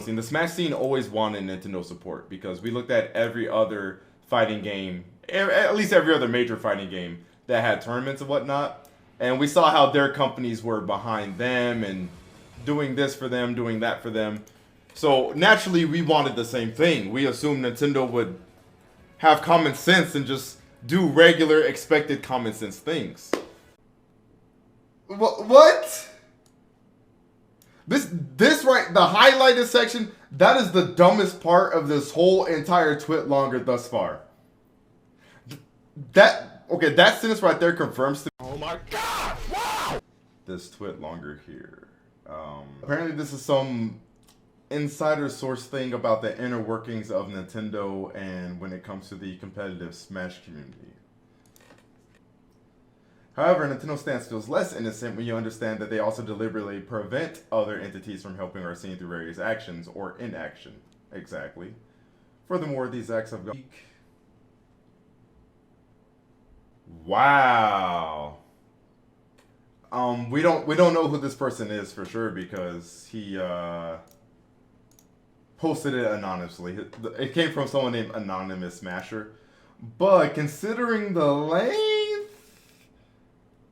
scene. The Smash scene always wanted Nintendo support because we looked at every other fighting game, at least every other major fighting game that had tournaments and whatnot, and we saw how their companies were behind them and doing this for them, doing that for them. So naturally, we wanted the same thing. We assumed Nintendo would have common sense and just do regular, expected common sense things. What? This right, the highlighted section, that is the dumbest part of this whole entire Twitlonger thus far. That sentence right there confirms to me. Oh my god, wow! This Twitlonger here. Apparently this is some insider source thing about the inner workings of Nintendo and when it comes to the competitive Smash community. However, Nintendo's stance feels less innocent when you understand that they also deliberately prevent other entities from helping our scene through various actions or inaction. Exactly. Furthermore, these acts have gone. Wow. We don't know who this person is for sure because he posted it anonymously. It came from someone named Anonymous Smasher. But considering the length,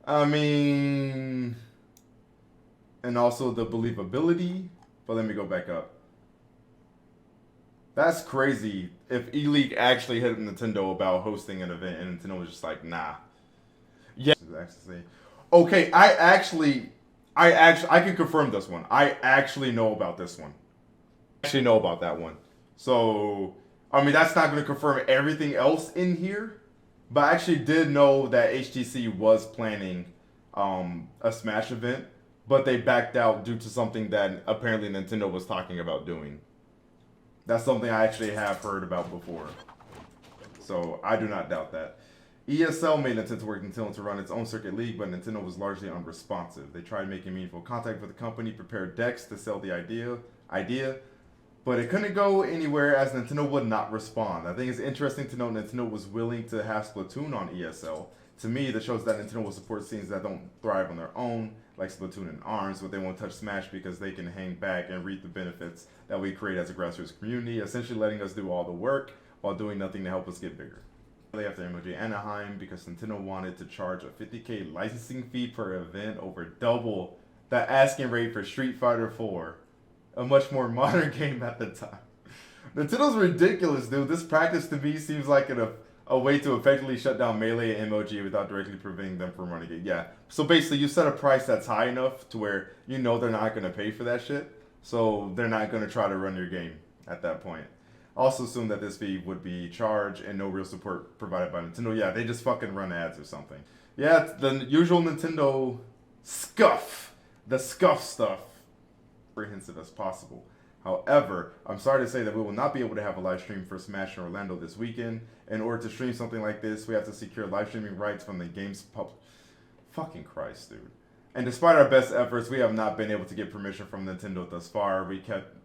I mean, and also the believability. But let me go back up. That's crazy. If ELeague actually hit Nintendo about hosting an event and Nintendo was just like, nah. Yeah. Okay, I can confirm this one. I actually know about this one. I actually know about that one. So, I mean, that's not going to confirm everything else in here. But I actually did know that HTC was planning a Smash event. But they backed out due to something that apparently Nintendo was talking about doing. That's something I actually have heard about before. So, I do not doubt that. ESL made Nintendo work Nintendo to run its own circuit league, but Nintendo was largely unresponsive. They tried making meaningful contact with the company, prepared decks to sell the idea, but it couldn't go anywhere as Nintendo would not respond. I think it's interesting to note Nintendo was willing to have Splatoon on ESL. To me, that shows that Nintendo will support scenes that don't thrive on their own, like Splatoon and ARMS, but they won't touch Smash because they can hang back and reap the benefits that we create as a grassroots community, essentially letting us do all the work while doing nothing to help us get bigger. After MLG Anaheim, because Nintendo wanted to charge a $50K licensing fee per event over double the asking rate for Street Fighter 4, a much more modern game at the time. Nintendo's ridiculous, dude. This practice to me seems like a way to effectively shut down Melee and MLG without directly preventing them from running it. Yeah, so basically you set a price that's high enough to where you know they're not going to pay for that shit, so they're not going to try to run your game at that point. Also assume that this fee would be charged and no real support provided by Nintendo. Yeah, they just fucking run ads or something. Yeah, it's the usual Nintendo scuff. The scuff stuff. Comprehensive as possible. However, I'm sorry to say that we will not be able to have a live stream for Smash in Orlando this weekend. In order to stream something like this, we have to secure live streaming rights from the game's public. Fucking Christ, dude. And despite our best efforts, we have not been able to get permission from Nintendo thus far. We kept...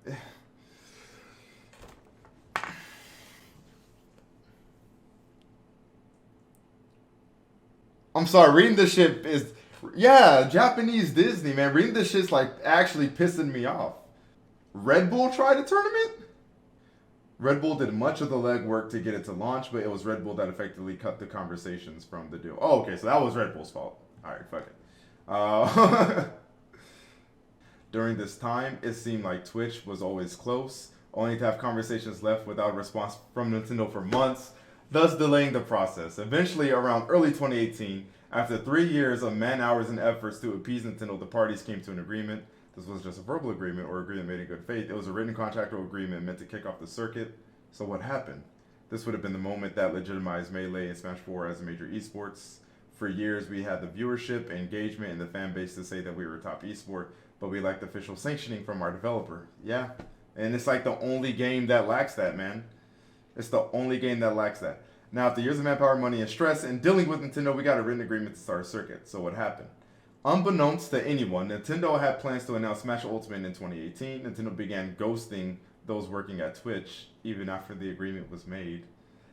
I'm sorry, reading this shit is... Yeah, Japanese Disney, man. Reading this shit's like actually pissing me off. Redbull tried a tournament? Redbull did much of the legwork to get it to launch, but it was Redbull that effectively cut the conversations from the deal. Oh, okay, so that was Redbull's fault. Alright, fuck it. During this time, it seemed like Twitch was always close, only to have conversations left without a response from Nintendo for months, thus delaying the process. Eventually, around early 2018, after 3 years of man-hours and efforts to appease Nintendo, the parties came to an agreement. This was just a verbal agreement or agreement made in good faith. It was a written contract or agreement meant to kick off the circuit. So what happened? This would have been the moment that legitimized Melee and Smash 4 as major esports. For years, we had the viewership, engagement, and the fan base to say that we were a top esport, but we lacked official sanctioning from our developer. Yeah, and it's like the only game that lacks that, man. It's the only game that lacks that. Now, after years of manpower, money, and stress, and dealing with Nintendo, we got a written agreement to start a circuit. So what happened? Unbeknownst to anyone, Nintendo had plans to announce Smash Ultimate in 2018. Nintendo began ghosting those working at Twitch even after the agreement was made.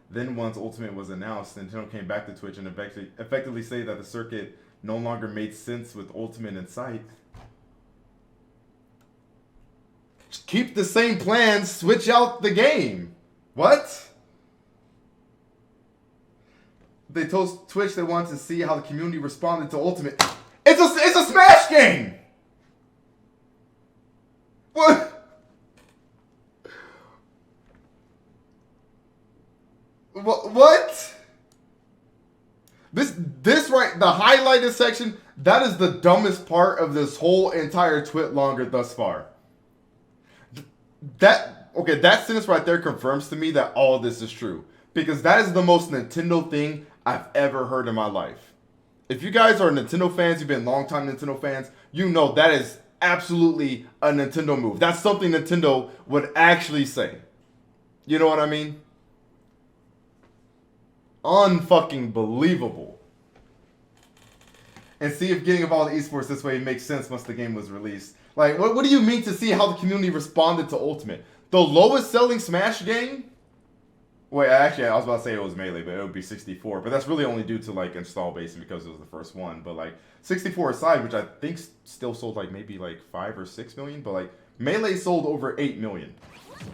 Then once Ultimate was announced, Nintendo came back to Twitch and effectively say that the circuit no longer made sense with Ultimate in sight. keep the same plans, switch out the game. What? They told Twitch they wanted to see how the community responded to Ultimate. It's a Smash game! What? What? This right, the highlighted section, that is the dumbest part of this whole entire Twitlonger thus far. That sentence right there confirms to me that all of this is true. Because that is the most Nintendo thing I've ever heard in my life. If you guys are Nintendo fans, you've been longtime Nintendo fans, you know that is absolutely a Nintendo move. That's something Nintendo would actually say. You know what I mean? Unfucking believable. And see if getting involved in esports this way makes sense once the game was released. Like, what do you mean to see how the community responded to Ultimate? The lowest selling Smash game? Wait, actually, I was about to say it was Melee, but it would be 64. But that's really only due to, like, install base and because it was the first one. But, like, 64 aside, which I think still sold, like, maybe, like, 5 or 6 million. But, like, Melee sold over 8 million.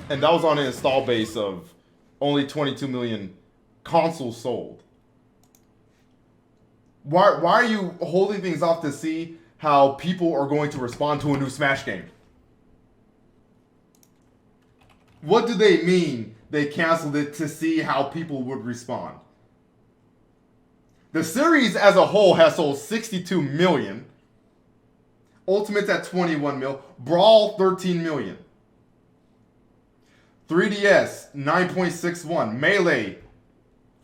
And that was on an install base of only 22 million consoles sold. Why are you holding things off to see how people are going to respond to a new Smash game? What do they mean they canceled it to see how people would respond? The series as a whole has sold 62 million. Ultimate's at 21 mil. Brawl, 13 million. 3DS, 9.61. Melee,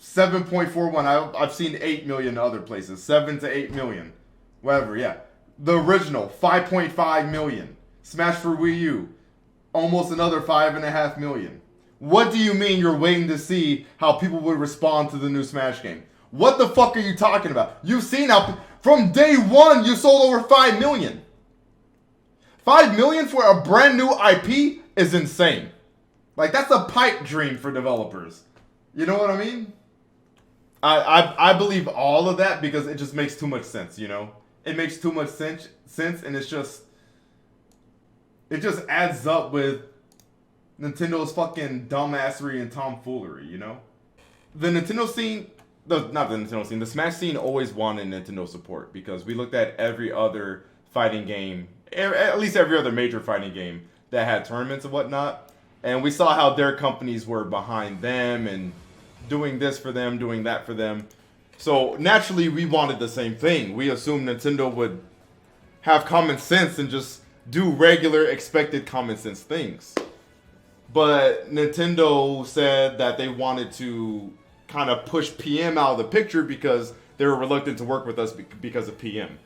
7.41. I've seen 8 million other places. 7 to 8 million. Whatever, yeah. The original, 5.5 million. Smash for Wii U, almost another 5.5 million. What do you mean you're waiting to see how people would respond to the new Smash game? What the fuck are you talking about? You've seen how, from day one, you sold over 5 million. 5 million for a brand new IP is insane. Like, that's a pipe dream for developers. You know what I mean? I believe all of that because it just makes too much sense, you know? It makes too much sense and it just adds up with Nintendo's fucking dumbassery and tomfoolery, you know? The Nintendo scene, not the Nintendo scene, the Smash scene always wanted Nintendo support because we looked at every other fighting game, at least every other major fighting game that had tournaments and whatnot, and we saw how their companies were behind them and doing this for them, doing that for them. So naturally, we wanted the same thing. We assumed Nintendo would have common sense and just do regular, expected common sense things. But Nintendo said that they wanted to kind of push PM out of the picture because they were reluctant to work with us because of PM.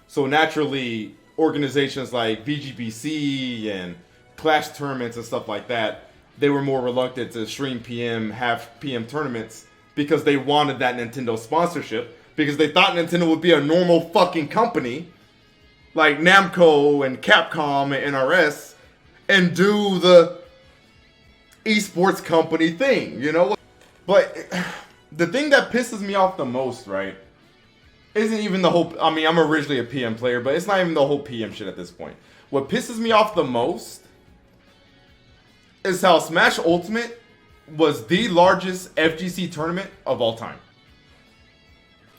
So naturally, organizations like VGBC and Clash tournaments and stuff like that, they were more reluctant to stream PM, have PM tournaments because they wanted that Nintendo sponsorship because they thought Nintendo would be a normal fucking company like Namco and Capcom and NRS and do the esports company thing, you know? But the thing that pisses me off the most, right, isn't even the whole, I mean, I'm originally a PM player, but it's not even the whole PM shit at this point. What pisses me off the most is how Smash Ultimate was the largest FGC tournament of all time.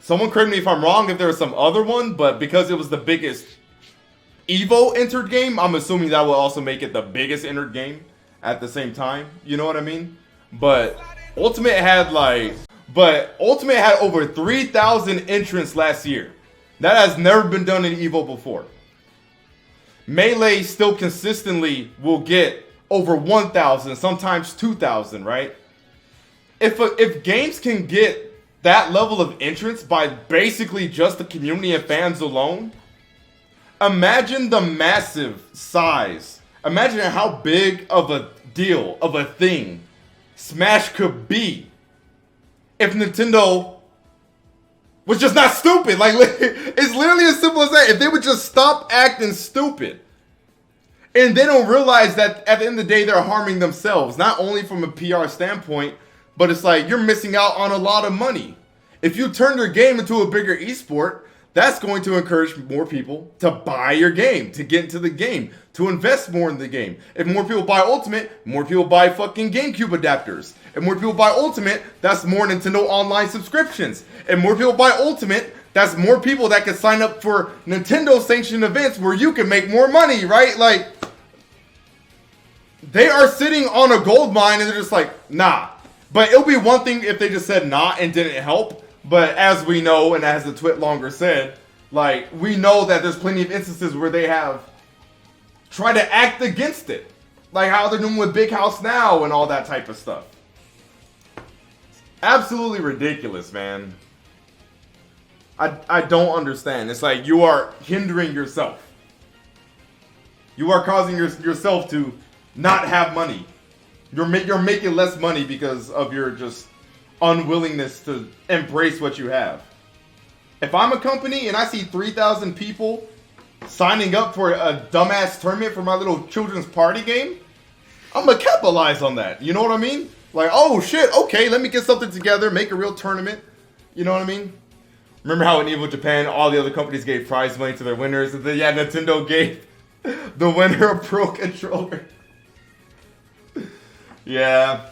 Someone correct me if I'm wrong if there was some other one, but because it was the biggest Evo entered game, I'm assuming that will also make it the biggest entered game at the same time. You know what I mean? But Ultimate had over 3,000 entrants last year. That has never been done in Evo before. Melee still consistently will get over 1,000, sometimes 2,000, right? If games can get that level of entrance by basically just the community and fans alone, imagine the massive size. Imagine how big of a deal, of a thing, Smash could be if Nintendo was just not stupid. Like, it's literally as simple as that. If they would just stop acting stupid. And they don't realize that at the end of the day, they're harming themselves. Not only from a PR standpoint, but it's like you're missing out on a lot of money. If you turn your game into a bigger esport, that's going to encourage more people to buy your game, to get into the game, to invest more in the game. If more people buy Ultimate, more people buy fucking GameCube adapters. If more people buy Ultimate, that's more Nintendo Online subscriptions. If more people buy Ultimate, that's more people that can sign up for Nintendo sanctioned events where you can make more money, right? Like, they are sitting on a gold mine and they're just like, nah. But it'll be one thing if they just said nah and didn't help. But as we know, and as the Twitlonger said, like, we know that there's plenty of instances where they have tried to act against it. Like how they're doing with Big House Now and all that type of stuff. Absolutely ridiculous, man. I don't understand. It's like you are hindering yourself. You are causing yourself to not have money. You're making less money because of your just unwillingness to embrace what you have. If I'm a company and I see 3,000 people signing up for a dumbass tournament for my little children's party game, I'm gonna capitalize on that. You know what I mean? Like, oh shit, okay, let me get something together, make a real tournament. You know what I mean? Remember how in Evil Japan, all the other companies gave prize money to their winners, and then yeah, Nintendo gave the winner a Pro Controller. Yeah.